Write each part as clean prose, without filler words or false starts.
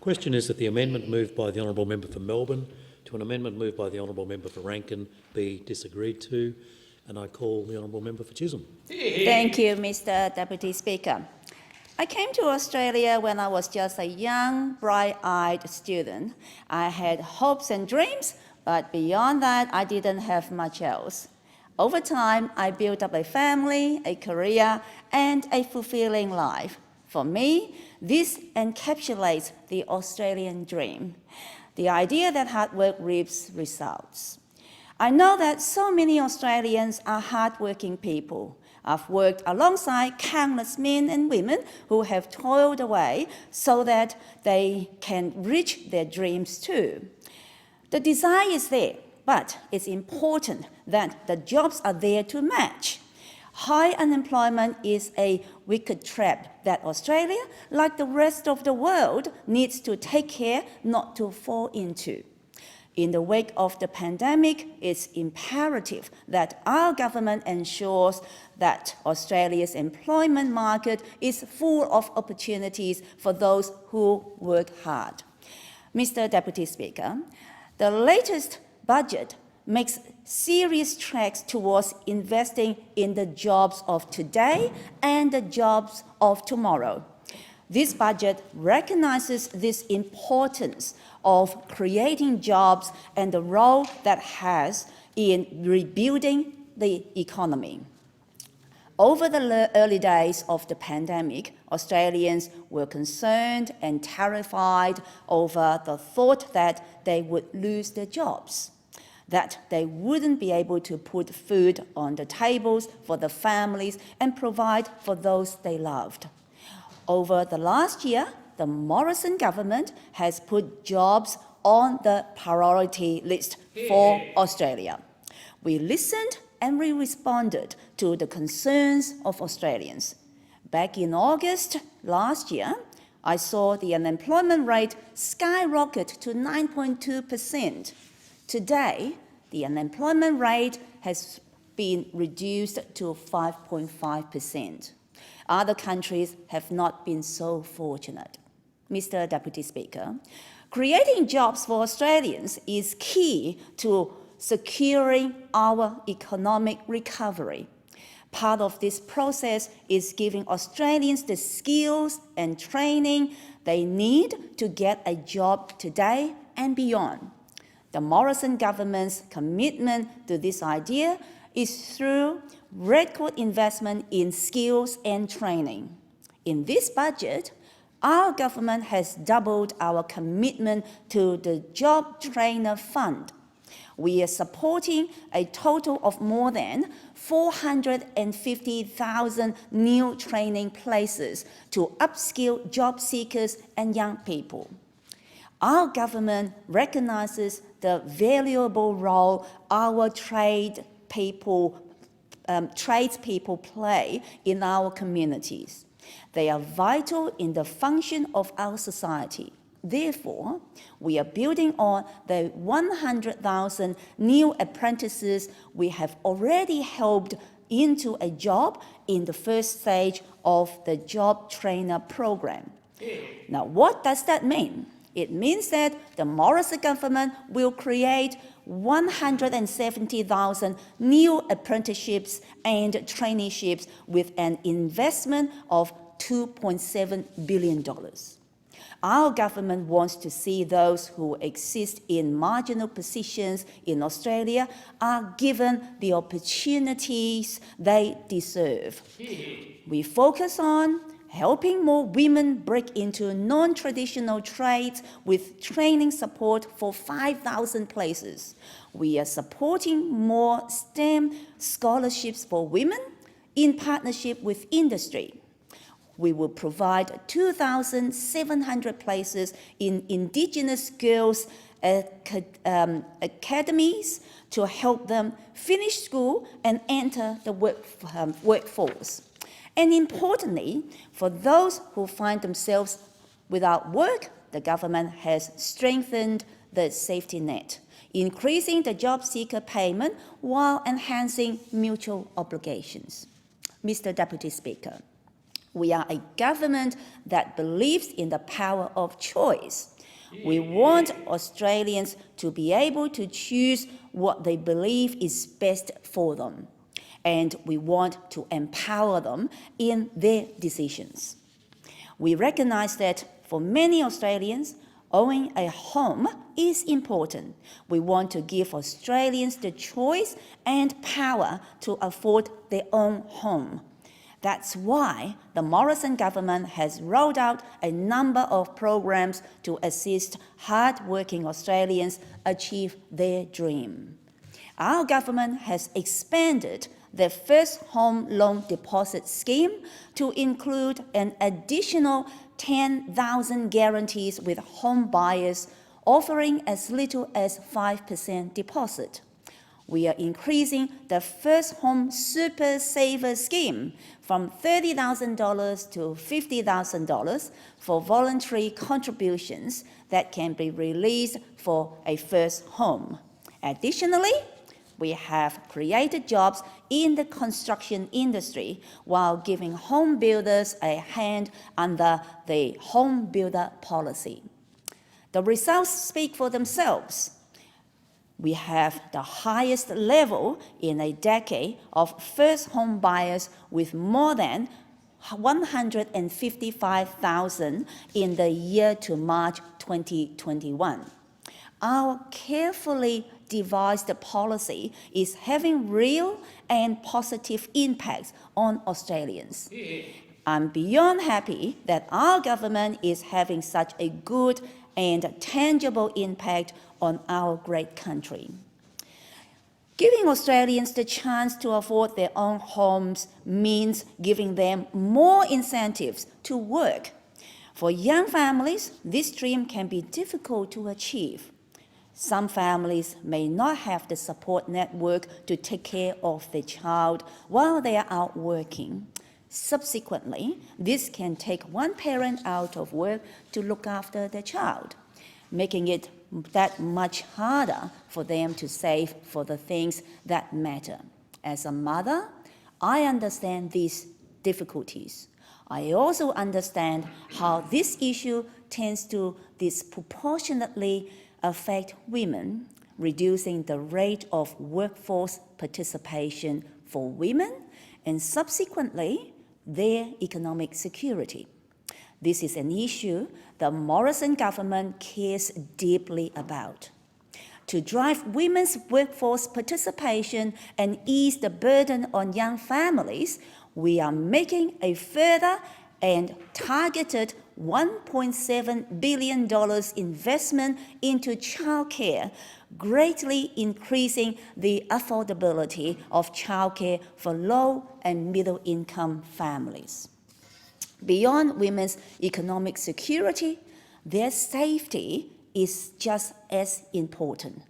Question is that the amendment moved by the honourable member for Melbourne to an amendment moved by the honourable member for Rankin be disagreed to, and I call the honourable member for Chisholm. Thank you, Mr. Deputy Speaker. I came to Australia when I was just a young, bright-eyed student. I had hopes and dreams, but beyond that, I didn't have much else. Over time, I built up a family, a career, and a fulfilling life. For me, this encapsulates the Australian dream, the idea that hard work reaps results. I know that so many Australians are hardworking people. I've worked alongside countless men and women who have toiled away so that they can reach their dreams too. The desire is there, but it's important that the jobs are there to match. High unemployment is a wicked trap that Australia, like the rest of the world, needs to take care not to fall into. In the wake of the pandemic, it's imperative that our government ensures that Australia's employment market is full of opportunities for those who work hard. Mr. Deputy Speaker, the latest budget makes serious tracks towards investing in the jobs of today and the jobs of tomorrow. This budget recognizes this importance of creating jobs and the role that has in rebuilding the economy. Over the early days of the pandemic, Australians were concerned and terrified over the thought that they would lose their jobs, that they wouldn't be able to put food on the tables for the families and provide for those they loved. Over the last year, the Morrison government has put jobs on the priority list for Australia. We listened and we responded to the concerns of Australians. Back in August last year, I saw the unemployment rate skyrocket to 9.2%. Today, the unemployment rate has been reduced to 5.5%. Other countries have not been so fortunate. Mr. Deputy Speaker, creating jobs for Australians is key to securing our economic recovery. Part of this process is giving Australians the skills and training they need to get a job today and beyond. The Morrison government's commitment to this idea is through record investment in skills and training. In this budget, our government has doubled our commitment to the Job Trainer Fund. We are supporting a total of more than 450,000 new training places to upskill job seekers and young people. Our government recognizes the valuable role our tradespeople play in our communities. They are vital in the function of our society. Therefore, we are building on the 100,000 new apprentices we have already helped into a job in the first stage of the Job Trainer program. Now, what does that mean? It means that the Morrison government will create 170,000 new apprenticeships and traineeships with an investment of $2.7 billion. Our government wants to see those who exist in marginal positions in Australia are given the opportunities they deserve. We focus on helping more women break into non-traditional trades with training support for 5,000 places. We are supporting more STEM scholarships for women in partnership with industry. We will provide 2,700 places in Indigenous girls' academies to help them finish school and enter the workforce. And importantly, for those who find themselves without work, the government has strengthened the safety net, increasing the job seeker payment while enhancing mutual obligations. Mr. Deputy Speaker, We are a government that believes in the power of choice. We want Australians to be able to choose what they believe is best for them, and we want to empower them in their decisions. We recognise that for many Australians, owning a home is important. We want to give Australians the choice and power to afford their own home. That's why the Morrison government has rolled out a number of programs to assist hard-working Australians achieve their dream. Our government has expanded the First Home Loan Deposit Scheme to include an additional 10,000 guarantees with home buyers offering as little as 5% deposit. We are increasing the First Home Super Saver Scheme from $30,000 to $50,000 for voluntary contributions that can be released for a first home. Additionally, we have created jobs in the construction industry while giving home builders a hand under the Home Builder Policy. The results speak for themselves. We have the highest level in a decade of first home buyers with more than 155,000 in the year to March 2021. Our carefully devised policy is having real and positive impacts on Australians. I'm beyond happy that our government is having such a good and tangible impact on our great country. Giving Australians the chance to afford their own homes means giving them more incentives to work. For young families, this dream can be difficult to achieve. Some families may not have the support network to take care of their child while they are out working. Subsequently, this can take one parent out of work to look after their child, making it that much harder for them to save for the things that matter. As a mother, I understand these difficulties. I also understand how this issue tends to disproportionately affect women, reducing the rate of workforce participation for women and subsequently their economic security. This is an issue the Morrison government cares deeply about. To drive women's workforce participation and ease the burden on young families, we are making a further and targeted $1.7 billion investment into childcare, greatly increasing the affordability of childcare for low and middle-income families. Beyond women's economic security, their safety is just as important.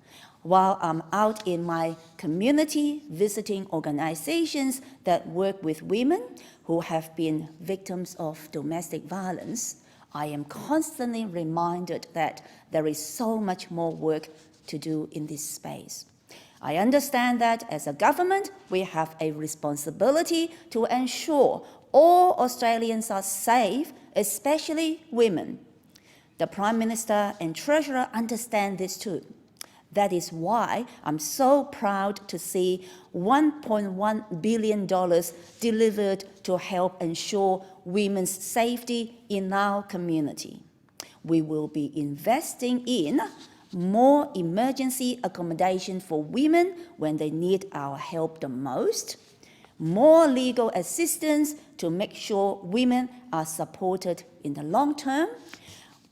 While I'm out in my community visiting organizations that work with women who have been victims of domestic violence, I am constantly reminded that there is so much more work to do in this space. I understand that as a government, we have a responsibility to ensure all Australians are safe, especially women. The Prime Minister and Treasurer understand this too. That is why I'm so proud to see $1.1 billion delivered to help ensure women's safety in our community. We will be investing in more emergency accommodation for women when they need our help the most, more legal assistance to make sure women are supported in the long term.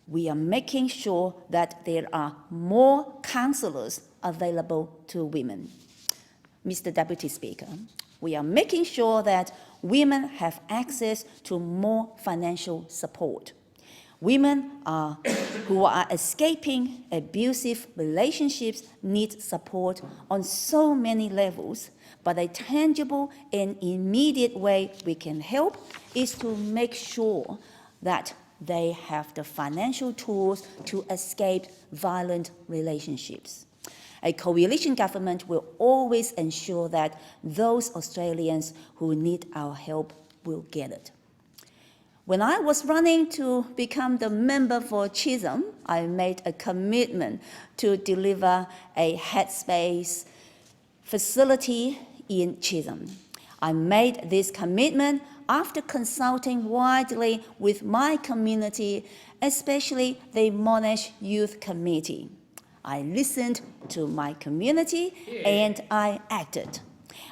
We are making sure that there are more counsellors available to women. Mr. Deputy Speaker, we are making sure that women have access to more financial support. Women who are escaping abusive relationships need support on so many levels, but a tangible and immediate way we can help is to make sure that they have the financial tools to escape violent relationships. A coalition government will always ensure that those Australians who need our help will get it. When I was running to become the member for Chisholm, I made a commitment to deliver a Headspace facility in Chisholm. I made this commitment after consulting widely with my community, especially the Monash Youth Committee. I listened to my community and I acted.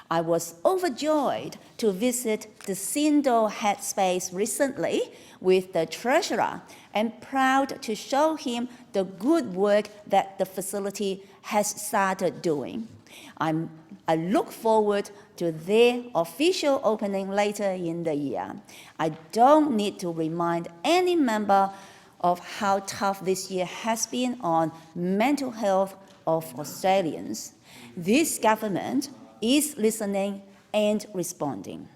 I was overjoyed to visit the Sindo Headspace recently with the treasurer and proud to show him the good work that the facility has started doing. I look forward to their official opening later in the year. I don't need to remind any member of how tough this year has been on mental health of Australians. This government is listening and responding.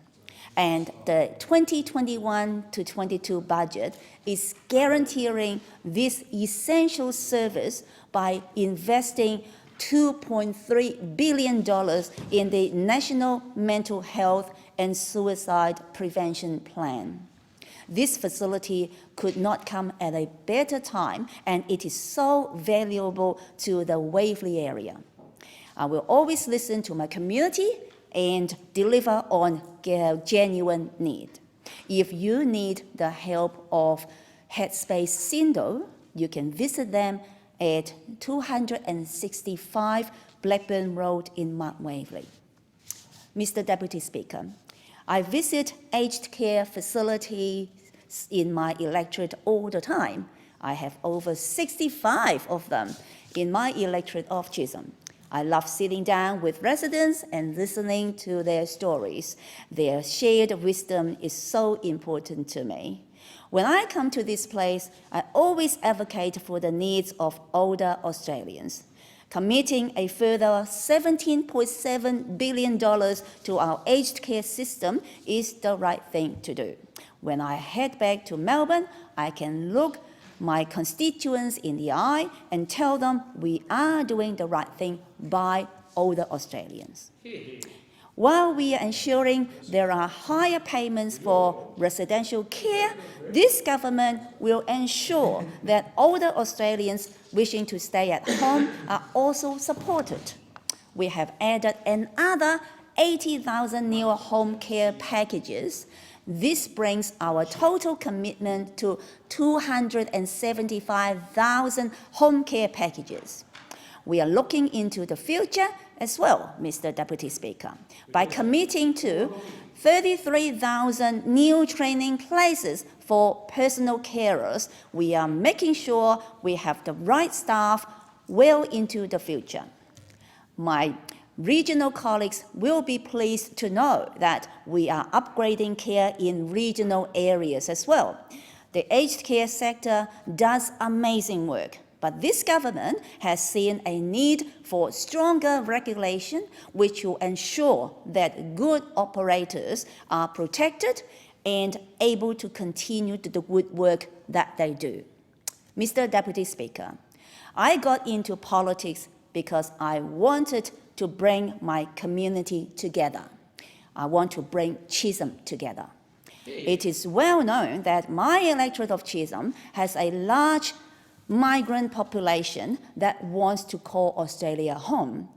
And the 2021 to 22 budget is guaranteeing this essential service by investing $2.3 billion in the National Mental Health and Suicide Prevention Plan. This facility could not come at a better time, and it is so valuable to the Waverley area. I will always listen to my community and deliver on genuine need. If you need the help of Headspace Sindo, you can visit them at 265 Blackburn Road in Mount Waverley. Mr. Deputy Speaker, I visit aged care facilities in my electorate all the time. I have over 65 of them in my electorate of Chisholm. I love sitting down with residents and listening to their stories. Their shared wisdom is so important to me. When I come to this place, I always advocate for the needs of older Australians. Committing a further $17.7 billion to our aged care system is the right thing to do. When I head back to Melbourne, I can look my constituents in the eye and tell them we are doing the right thing by older Australians. While we are ensuring there are higher payments for residential care, this government will ensure that older Australians wishing to stay at home are also supported. We have added another 80,000 new home care packages. This brings our total commitment to 275,000 home care packages. We are looking into the future as well, Mr. Deputy Speaker, by committing to 33,000 new training places for personal carers. We are making sure we have the right staff well into the future. My regional colleagues will be pleased to know that we are upgrading care in regional areas as well. The aged care sector does amazing work, but this government has seen a need for stronger regulation which will ensure that good operators are protected and able to continue to do the good work that they do. Mr. Deputy Speaker, I got into politics because I wanted to bring my community together. I want to bring Chisholm together. It is well known that my electorate of Chisholm has a large migrant population that wants to call Australia home.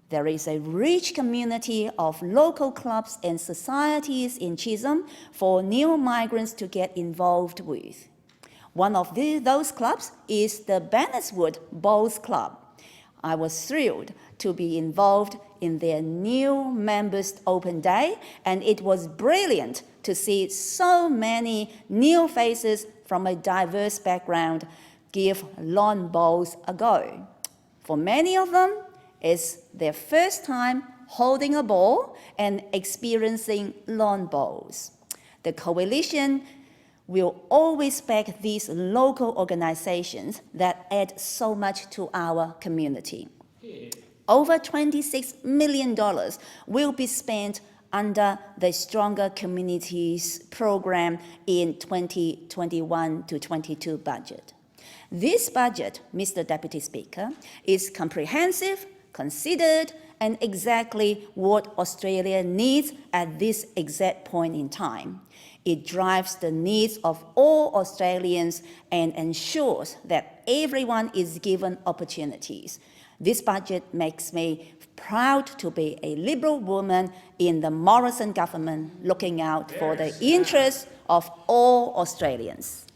There is a rich community of local clubs and societies in Chisholm for new migrants to get involved with. One of those clubs is the Bannerswood Bowls Club. I was thrilled to be involved in their new members' open day, and it was brilliant to see so many new faces from a diverse background give lawn bowls a go. For many of them, it's their first time holding a ball and experiencing lawn bowls. The coalition will always back these local organizations that add so much to our community. Over $26 million will be spent under the Stronger Communities program in 2021 to 22 budget. This budget, Mr. Deputy Speaker, is comprehensive, considered, and exactly what Australia needs at this exact point in time. It drives the needs of all Australians and ensures that everyone is given opportunities. This budget makes me proud to be a Liberal woman in the Morrison government looking out for the interests of all Australians.